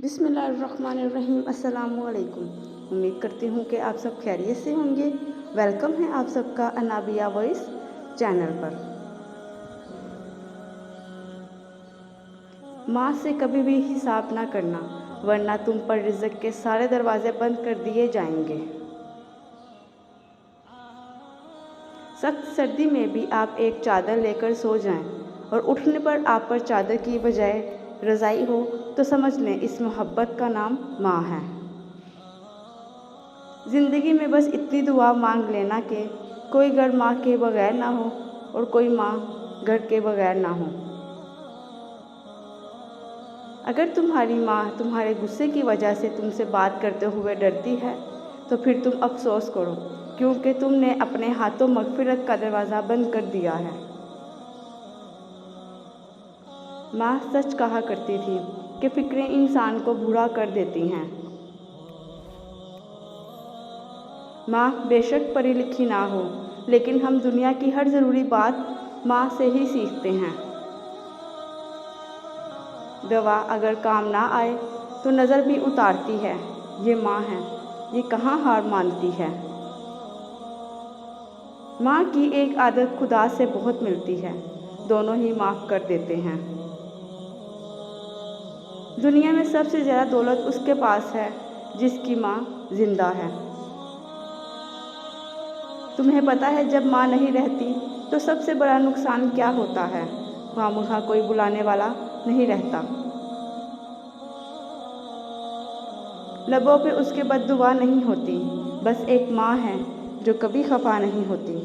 बिस्मिल्लाहिर्रहमानिर्रहीम। अस्सलामुअलैकुम। उम्मीद करती हूँ कि आप सब खैरियत से होंगे। वेलकम है आप सबका अनाबिया वॉइस चैनल पर। माँ से कभी भी हिसाब ना करना, वरना तुम पर रिज़्क के सारे दरवाजे बंद कर दिए जाएंगे। सख्त सर्दी में भी आप एक चादर लेकर सो जाएं और उठने पर आप पर चादर की बजाय रज़ाई हो तो समझ लें इस मोहब्बत का नाम माँ है। ज़िंदगी में बस इतनी दुआ मांग लेना कि कोई घर माँ के बगैर ना हो और कोई माँ घर के बगैर ना हो। अगर तुम्हारी माँ तुम्हारे गुस्से की वजह से तुमसे बात करते हुए डरती है तो फिर तुम अफसोस करो, क्योंकि तुमने अपने हाथों मग़फ़िरत का दरवाज़ा बंद कर दिया है। माँ सच कहा करती थी कि फ़िक्रें इंसान को बूढ़ा कर देती हैं। माँ बेशक पढ़ी लिखी ना हो, लेकिन हम दुनिया की हर ज़रूरी बात माँ से ही सीखते हैं। दवा अगर काम ना आए तो नज़र भी उतारती है, ये माँ है, ये कहाँ हार मानती है। माँ की एक आदत खुदा से बहुत मिलती है, दोनों ही माफ़ कर देते हैं। दुनिया में सबसे ज़्यादा दौलत उसके पास है जिसकी माँ ज़िंदा है। तुम्हें पता है जब माँ नहीं रहती तो सबसे बड़ा नुकसान क्या होता है? खामख़ा कोई बुलाने वाला नहीं रहता। लबों पे उसके बद्दुआ नहीं होती, बस एक माँ है जो कभी खफा नहीं होती।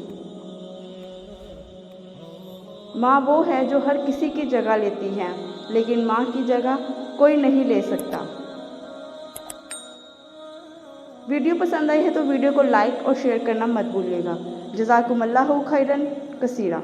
माँ वो है जो हर किसी की जगह लेती है, लेकिन माँ की जगह कोई नहीं ले सकता। वीडियो पसंद आई है तो वीडियो को लाइक और शेयर करना मत भूलिएगा। जज़ाकुमुल्लाहु खैरन कसीरा।